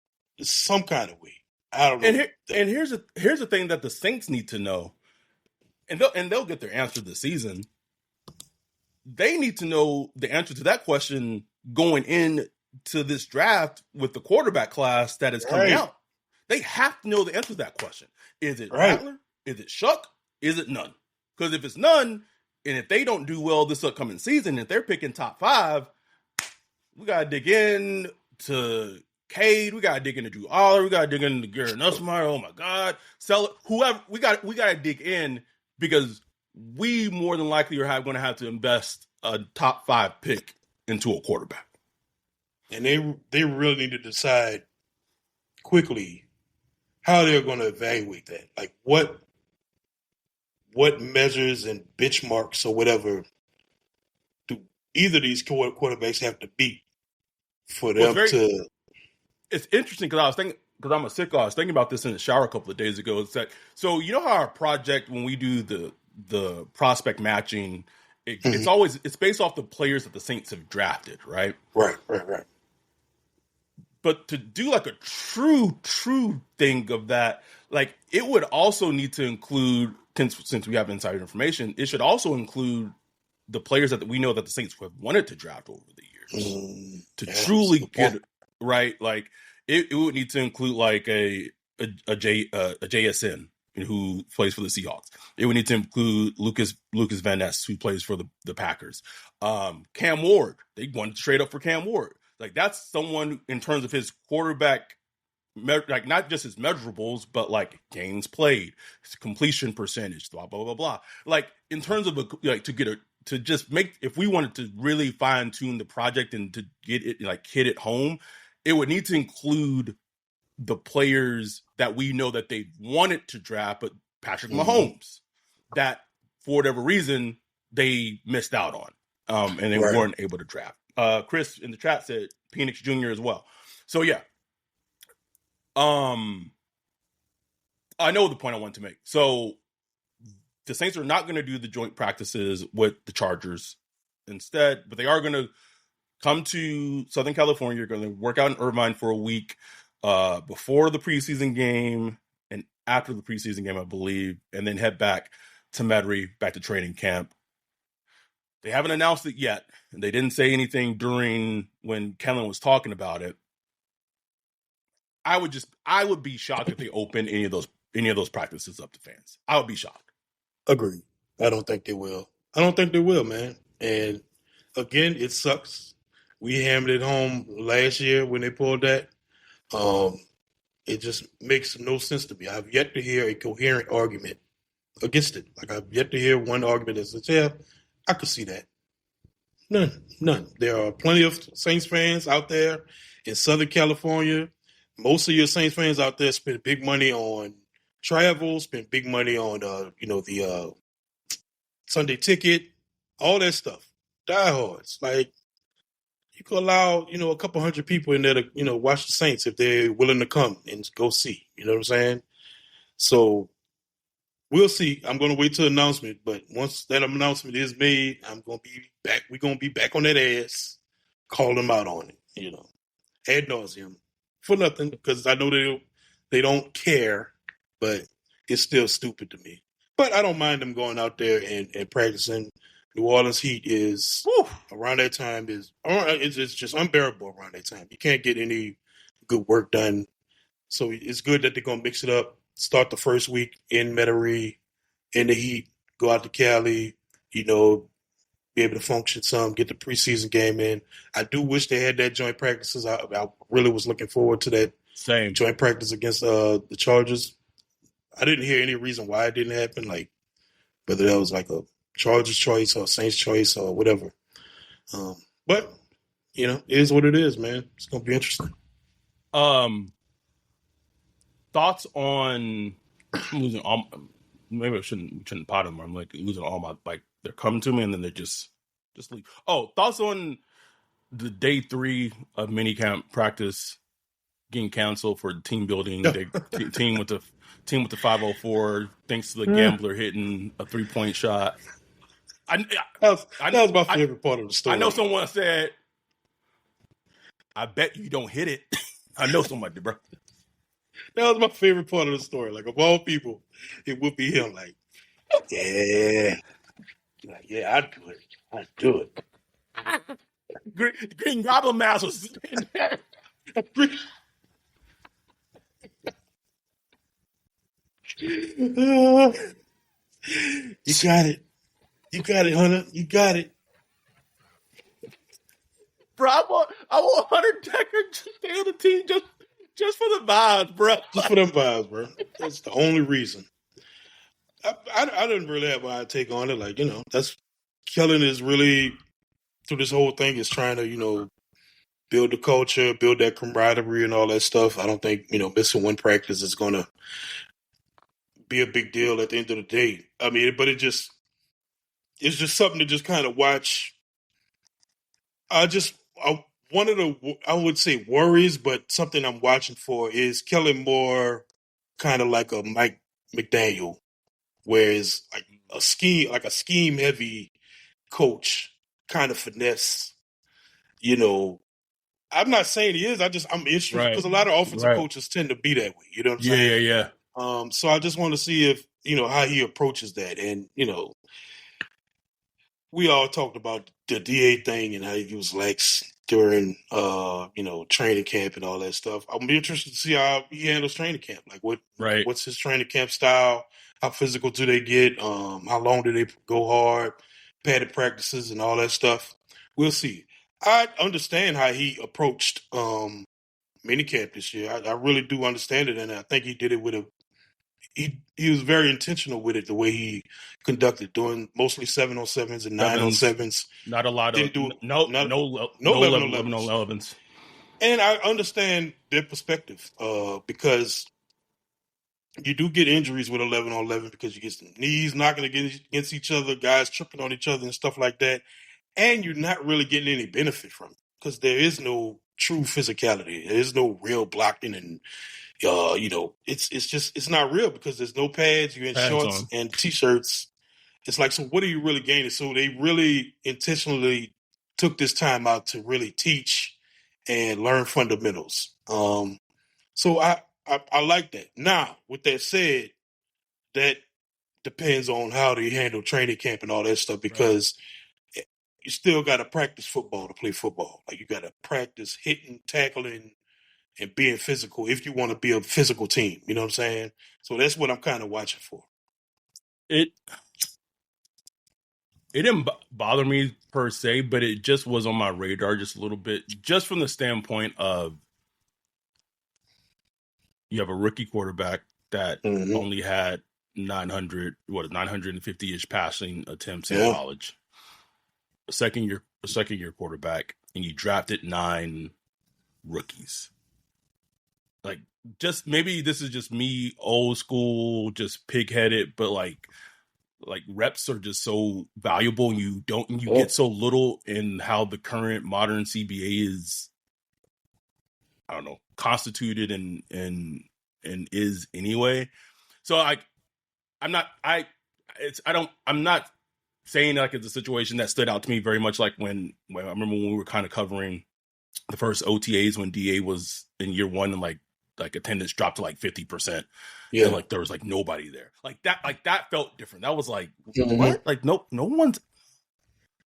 S3: some kind of way. I don't know.
S2: And here's the thing that the Saints need to know, and they'll get their answer this season. They need to know the answer to that question going into this draft with the quarterback class that is coming out. They have to know the answer to that question. Is it Rattler? Is it Shuck? Is it none? Because if it's none, and if they don't do well this upcoming season, if they're picking top 5, we got to dig in to Cade. We got to dig into Drew Aller. We got to dig into Garrett Nussmeier. Oh, my God. Sell it. Whoever. We got to dig in because we more than likely are going to have to invest a top 5 pick into a quarterback.
S3: And they really need to decide quickly how they're going to evaluate that. Like what measures and benchmarks or whatever do either of these quarterbacks have to beat for them to?
S2: It's interesting because I'm a sicko. I was thinking about this in the shower a couple of days ago. It's that, so you know how our project, when we do the prospect matching, it's based off the players that the Saints have drafted, right?
S3: Right.
S2: But to do like a true thing of that, like it would also need to include, since we have insider information, it should also include the players that we know that the Saints have wanted to draft over the years to truly get right. Like it would need to include like a JSN who plays for the Seahawks. It would need to include Lucas Van Ness, who plays for the Packers. Cam Ward, they wanted to trade up for Cam Ward. Like that's someone in terms of his quarterback, like not just his measurables, but like games played, his completion percentage, blah blah blah blah. Like in terms of to just make, if we wanted to really fine tune the project and to get it like hit it home, it would need to include the players that we know that they wanted to draft, but Patrick Mahomes, that for whatever reason they missed out on, and they weren't able to draft. Chris in the chat said Penix Jr. as well. So yeah. I know the point I want to make. So the Saints are not going to do the joint practices with the Chargers instead, but they are going to come to Southern California. You're going to work out in Irvine for a week before the preseason game and after the preseason game, I believe, and then head back to Metairie, back to training camp. They haven't announced it yet, and they didn't say anything during when Kellen was talking about it. I would be shocked if they open any of those practices up to fans. I would be shocked.
S3: Agreed. I don't think they will. Man. And again, it sucks. We hammered it home last year when they pulled that. It just makes no sense to me. I've yet to hear a coherent argument against it. Like I've yet to hear one argument that says, yeah, I could see that. None. There are plenty of Saints fans out there in Southern California. Most of your Saints fans out there spend big money on travel, spend big money on the Sunday ticket, all that stuff. Diehards. Like you could allow, a couple hundred people in there to, watch the Saints if they're willing to come and go see. You know what I'm saying? So we'll see. I'm going to wait till announcement, but once that announcement is made, I'm going to be back. We're going to be back on that ass, call them out on it, ad nauseum for nothing, because I know they don't care, but it's still stupid to me. But I don't mind them going out there and practicing. New Orleans heat is around that time it's just unbearable around that time. You can't get any good work done. So it's good that they're going to mix it up. Start the first week in Metairie, in the heat, go out to Cali, be able to function some, get the preseason game in. I do wish they had that joint practices. I really was looking forward to that joint practice against the Chargers. I didn't hear any reason why it didn't happen, like whether that was like a Chargers choice or Saints choice or whatever. But, it is what it is, man. It's going to be interesting.
S2: Thoughts on maybe I shouldn't pot them. I'm like losing all my like they're coming to me and then they're just leave. Oh, thoughts on the day 3 of minicamp practice getting canceled for team building. They team with the 504 thanks to the gambler hitting a 3-point shot.
S3: That was my favorite part of the story.
S2: I know someone said, "I bet you don't hit it." I know somebody, bro.
S3: That was my favorite part of the story. Like, of all people, it would be him. Like, yeah, I'd do it. I'd do it.
S2: Green Goblin mask was in there.
S3: You got it. You got it, Hunter. You got it.
S2: Bro, I want Hunter Decker to stay on the team just for the vibes, bro.
S3: Just for them vibes, bro. That's the only reason. I didn't really have my take on it. Like, that's Kellen is really through this whole thing is trying to, build the culture, build that camaraderie and all that stuff. I don't think, missing one practice is going to be a big deal at the end of the day. I mean, but it's just something to just kind of watch. One of the, I would say worries, but something I'm watching for is Kellen Moore kind of like a Mike McDaniel, whereas like a scheme heavy coach kind of finesse, I'm not saying he is. I'm interested because a lot of offensive coaches tend to be that way. You know what I'm saying?
S2: Yeah.
S3: So I just want to see if, how he approaches that. And, we all talked about the DA thing and how he was lax during, training camp and all that stuff. I'm interested to see how he handles training camp. Like what's his training camp style? How physical do they get? How long do they go hard? Padded practices and all that stuff. We'll see. I understand how he approached minicamp this year. I really do understand it, and I think he did it with he was very intentional with it. The way he conducted, doing mostly 7-on-7s and 9-on-7s.
S2: Not a lot of no 11-on-11s.
S3: And I understand their perspective because you do get injuries with 11-on-11 because you get some knees knocking against each other, guys tripping on each other and stuff like that. And you're not really getting any benefit from it because there is no true physicality. There is no real blocking and, it's not real because there's no pads. You're in shorts and T-shirts. It's like, so what are you really gaining? So they really intentionally took this time out to really teach and learn fundamentals. So I like that. Now, with that said, that depends on how they handle training camp and all that stuff because you still got to practice football to play football. Like you got to practice hitting, tackling, and being physical if you want to be a physical team. You know what I'm saying? So that's what I'm kind of watching for.
S2: It didn't bother me per se, but it just was on my radar just a little bit, just from the standpoint of you have a rookie quarterback that only had 950-ish passing attempts in college. A second year quarterback, and you drafted 9 rookies. Like, just maybe this is just me, old school, just pig-headed, but like reps are just so valuable. And you get so little in how the current modern CBA is, I don't know, constituted and is anyway. So I'm not saying like it's a situation that stood out to me very much like when I remember when we were kind of covering the first OTAs when DA was in year 1 and like attendance dropped to like 50%. Yeah. And like there was like nobody there. Like that felt different. That was like, what? Like no one's,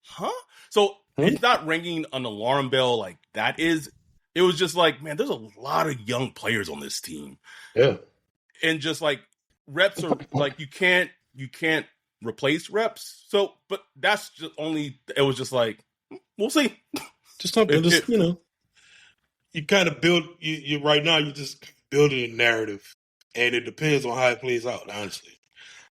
S2: huh? So it's not ringing an alarm bell like that is. It was just like, man, there's a lot of young players on this team.
S3: Yeah.
S2: And just like reps are like, you can't replace reps. So, but that's just it was just like, we'll see.
S3: Just something, you kind of build, you right now, you're just building a narrative and it depends on how it plays out, honestly.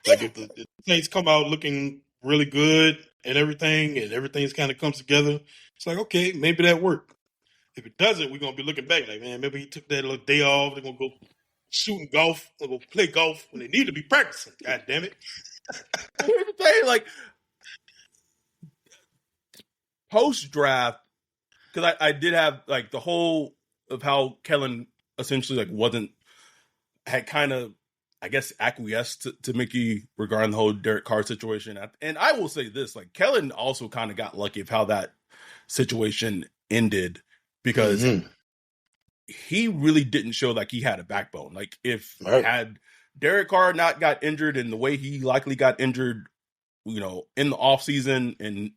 S3: Like if the Saints come out looking really good and everything's kind of comes together, it's like, okay, maybe that worked. If it doesn't, we're going to be looking back like, man, maybe he took that little day off. They're going to go shooting golf or go play golf when they need to be practicing. God damn it.
S2: Here's the thing, like post draft, because I did have like the whole of how Kellen essentially like had kind of, I guess, acquiesced to Mickey regarding the whole Derek Carr situation. And I will say this, like Kellen also kind of got lucky of how that situation ended, because he really didn't show like he had a backbone. Like if had Derek Carr not got injured in the way he likely got injured, in the offseason and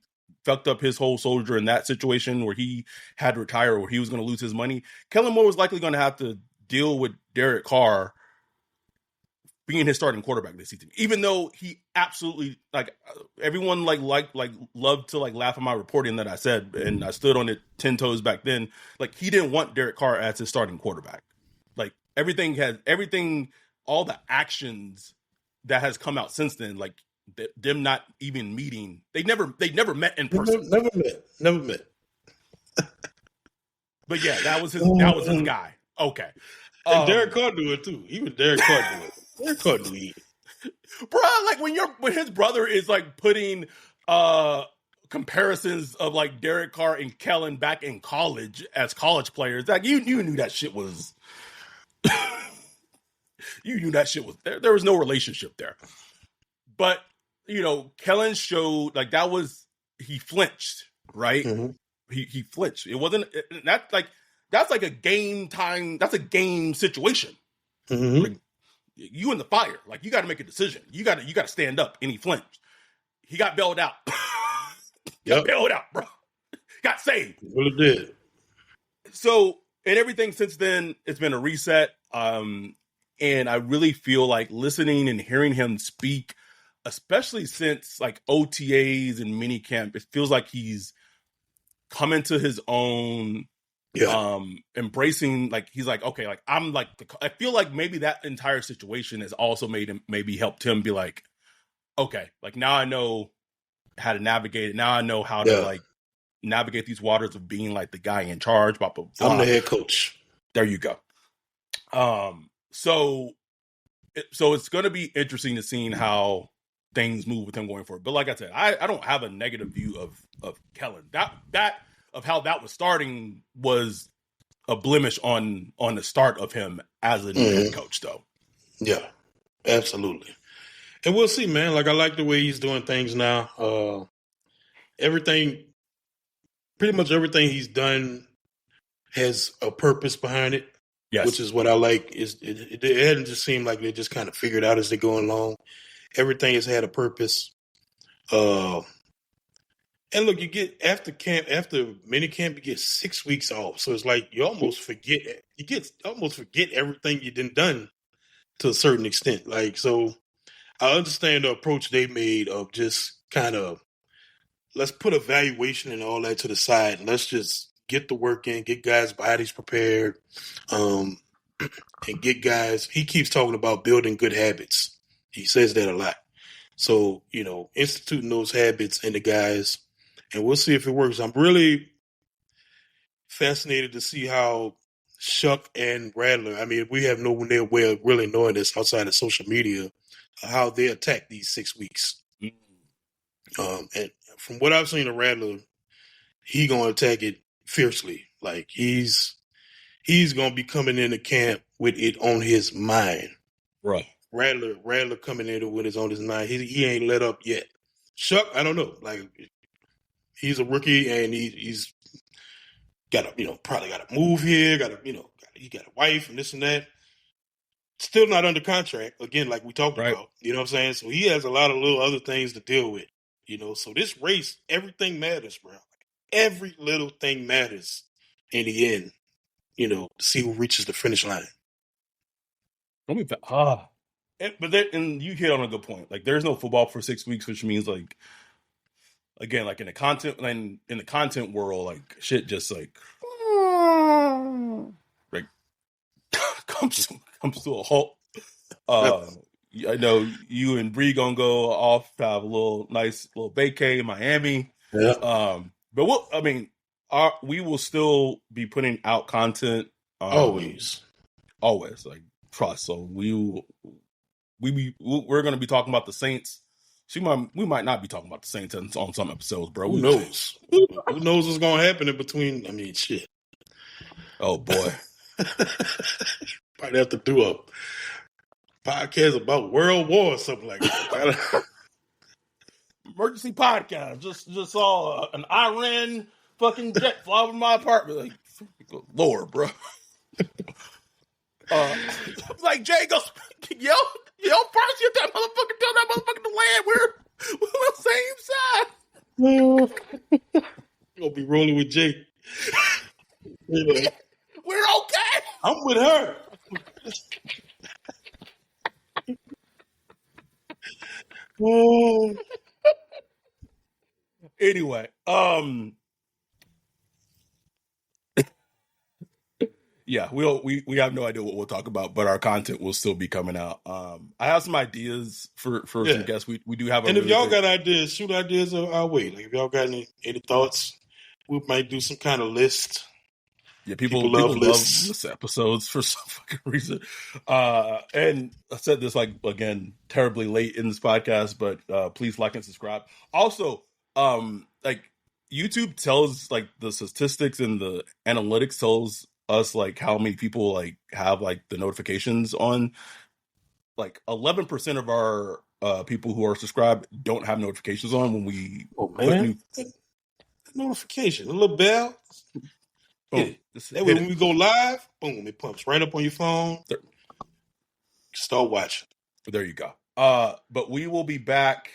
S2: fucked up his whole soldier in that situation where he had to retire or he was going to lose his money, Kellen Moore was likely going to have to deal with Derek Carr being his starting quarterback this season, even though he absolutely, like, everyone loved to like laugh at my reporting that I said, and I stood on it 10 toes back then. Like, he didn't want Derek Carr as his starting quarterback. Like, all the actions that has come out since then, like them not even meeting, they never met in person.
S3: Never met.
S2: But yeah, that was his guy. Okay.
S3: And Derek Carr do it too. Even Derek Carr do it. Derek Carr do it.
S2: Bro, like when his brother is like putting comparisons of like Derek Carr and Kellen back in college as college players, like you knew that shit was you knew that shit was there. There was no relationship there. But Kellen showed like he flinched, right?
S3: Mm-hmm.
S2: He flinched. It wasn't that's like a game time. That's a game situation.
S3: Mm-hmm.
S2: Like, you in the fire. Like, you got to make a decision. You got to stand up. And he flinched. He got bailed out. Got bailed out, bro. Got saved.
S3: Well, it did.
S2: So, and everything since then, it's been a reset. And I really feel like listening and hearing him speak, especially since like OTAs and minicamp, it feels like he's coming to his own. Yeah. Embracing, like, he's like, okay, like, I'm like, I feel like maybe that entire situation has also maybe helped him be like, okay, like, now I know how to navigate it. Now I know how to like navigate these waters of being like the guy in charge. Blah, blah, blah.
S3: I'm the head coach.
S2: There you go. So it's going to be interesting to see how things move with him going forward. But like I said, I don't have a negative view of Kellen. That of how that was starting was a blemish on the start of him as a head coach, though.
S3: Yeah, absolutely. And we'll see, man. Like, I like the way he's doing things now. Pretty much everything he's done has a purpose behind it. Yes. Which is what I like. It hadn't just seemed like they just kind of figured out as they're going along. Everything has had a purpose. And look, you get after minicamp, you get 6 weeks off. So it's like you almost forget everything you done to a certain extent. Like, so I understand the approach they made of just kind of, let's put evaluation and all that to the side. And let's just get the work in, get guys' bodies prepared, and get guys. He keeps talking about building good habits. He says that a lot. So, instituting those habits in the guys. And we'll see if it works. I'm really fascinated to see how Shuck and Rattler, I mean, we have no way of really knowing this outside of social media, how they attack these 6 weeks. And from what I've seen of Rattler, he going to attack it fiercely. Like, he's going to be coming into camp with it on his mind.
S2: Right.
S3: Rattler coming in with it on his mind. He ain't let up yet. Shuck, I don't know. Like, he's a rookie, and he's got to, probably got to move here. He got a wife and this and that. Still not under contract. Again, like we talked about. You know what I'm saying? So he has a lot of little other things to deal with. So this race, everything matters, bro. Every little thing matters in the end. To see who reaches the finish line.
S2: But you hit on a good point. Like, there's no football for 6 weeks, which means, like, again, like in the content world, like, shit just like comes to a halt. I know you and Bree gonna go off to have a nice little vacay in Miami. Yeah. But we will still be putting out content.
S3: Always.
S2: Like, trust. So we're going to be talking about the Saints. We might not be talking about the Saints on some episodes, bro.
S3: Who knows? Who knows what's going to happen in between? I mean, shit.
S2: Oh boy.
S3: Might have to do a podcast about World War or something like that.
S2: Emergency podcast. Just saw an Iran fucking jet fly over my apartment. Like, Lord, bro. Like Jay goes, yo, first you tell that motherfucker to land. We're on the same side.
S3: You're gonna be rolling with Jay.
S2: We're okay.
S3: I'm with her.
S2: Anyway, yeah, we have no idea what we'll talk about, but our content will still be coming out. I have some ideas for some guests. We do have,
S3: and if y'all got ideas, shoot ideas our way. Like if y'all got any thoughts, we might do some kind of list.
S2: Yeah, people love this episodes for some fucking reason. And I said this again terribly late in this podcast, but please like and subscribe. Also, YouTube tells the statistics and the analytics tells us how many people have the notifications on. 11% of our people who are subscribed don't have notifications on when we
S3: notification, a little bell. Boom. That way, when we go live, boom, it pumps right up on your phone. Start watching.
S2: There you go. But we will be back.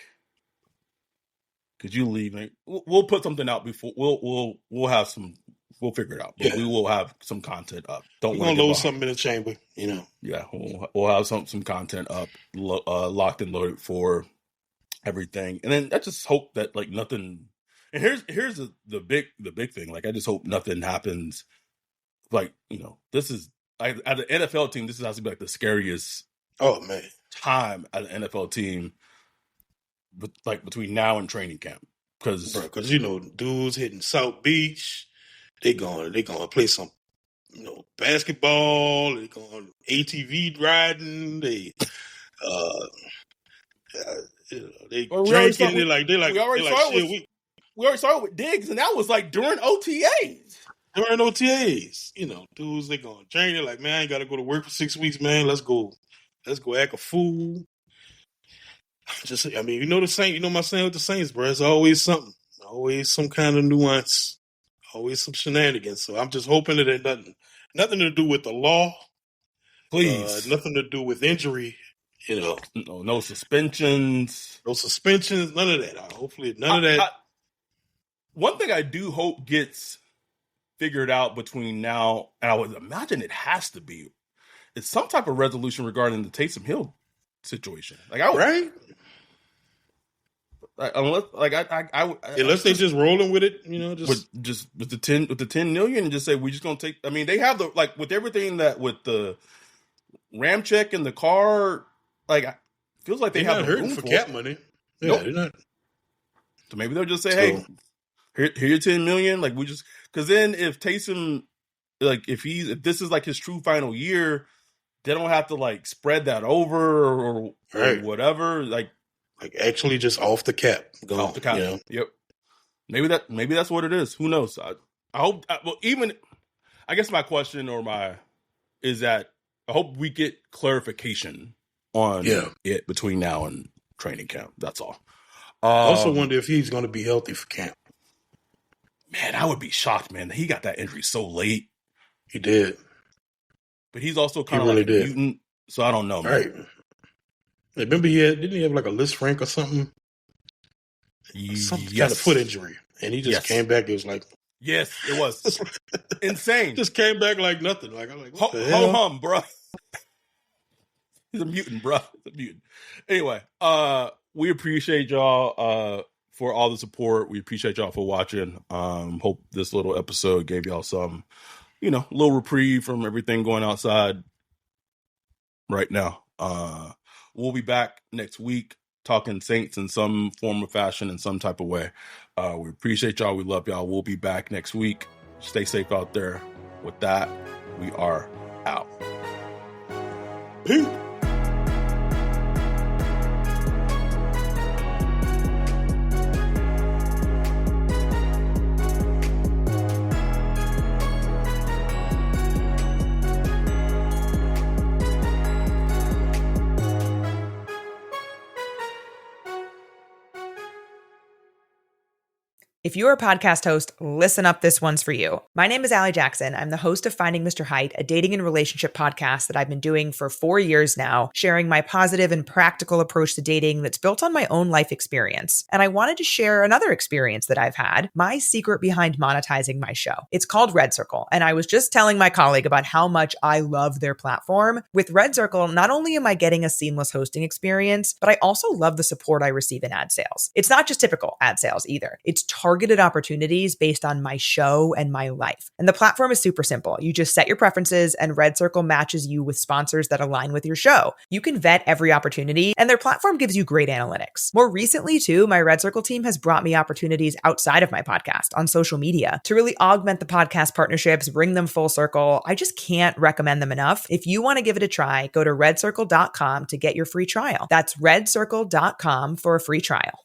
S2: Could you leave? We'll put something out before. We'll have some. We'll figure it out. But we will have some content up.
S3: We're gonna load something in the chamber.
S2: Yeah, we'll have some content up, locked and loaded for everything. And then I just hope that nothing. And here's the big thing. I just hope nothing happens. This is as an NFL team. This has to be the scariest.
S3: Oh man,
S2: time as an NFL team. But between now and training camp, because
S3: dudes hitting South Beach, they gonna play some basketball. They going ATV riding. They drinking.
S2: We already started with Diggs, and that was during OTAs.
S3: During OTAs, dudes they going drink. They're like, man, I ain't got to go to work for 6 weeks, man. Let's go act a fool. The Saints. My saying with the Saints, bro. It's always something, always some kind of nuance, always some shenanigans. So I'm just hoping that it nothing to do with the law,
S2: please,
S3: nothing to do with injury.
S2: No suspensions,
S3: none of that. Hopefully, none of that.
S2: One thing I do hope gets figured out between now, and I would imagine it has to be, it's some type of resolution regarding the Taysom Hill situation.
S3: Right? Unless they just rolling with it,
S2: with the 10 million and just say we're just gonna take. I mean, they have the with everything that with the Ram check and the car, feels like they have
S3: hurting for cap money. Yeah, nope. They're not.
S2: So maybe they'll just say, hey, here your 10 million. Because then if Taysom, if this is his true final year, they don't have to
S3: spread that over or
S2: whatever.
S3: Actually just off the cap.
S2: Off the cap. Yep. Maybe that's what it is. Who knows? I hope. I guess my question is that I hope we get clarification on it between now and training camp. That's all.
S3: I also wonder if he's going to be healthy for camp.
S2: Man, I would be shocked, man. He got that injury so late.
S3: He did.
S2: But he's also kind of a mutant, so I don't know, man.
S3: Right. Remember didn't he have a Liz Frank or something? Some kind of foot injury. And he just came back. It was
S2: yes, it was insane.
S3: Just came back like nothing.
S2: Ho-hum, bro. He's a mutant, bro. He's a mutant. Anyway, we appreciate y'all for all the support. We appreciate y'all for watching. Hope this little episode gave y'all some, little reprieve from everything going outside right now. We'll be back next week talking Saints in some form or fashion in some type of way. We appreciate y'all. We love y'all. We'll be back next week. Stay safe out there. With that, we are out.
S3: Peace.
S1: If you're a podcast host, listen up. This one's for you. My name is Allie Jackson. I'm the host of Finding Mr. Height, a dating and relationship podcast that I've been doing for 4 years now, sharing my positive and practical approach to dating that's built on my own life experience. And I wanted to share another experience that I've had, my secret behind monetizing my show. It's called Red Circle. And I was just telling my colleague about how much I love their platform. With Red Circle, not only am I getting a seamless hosting experience, but I also love the support I receive in ad sales. It's not just typical ad sales either. It's targeted opportunities based on my show and my life. And the platform is super simple. You just set your preferences and Red Circle matches you with sponsors that align with your show. You can vet every opportunity and their platform gives you great analytics. More recently too, my Red Circle team has brought me opportunities outside of my podcast on social media to really augment the podcast partnerships, bring them full circle. I just can't recommend them enough. If you want to give it a try, go to redcircle.com to get your free trial. That's redcircle.com for a free trial.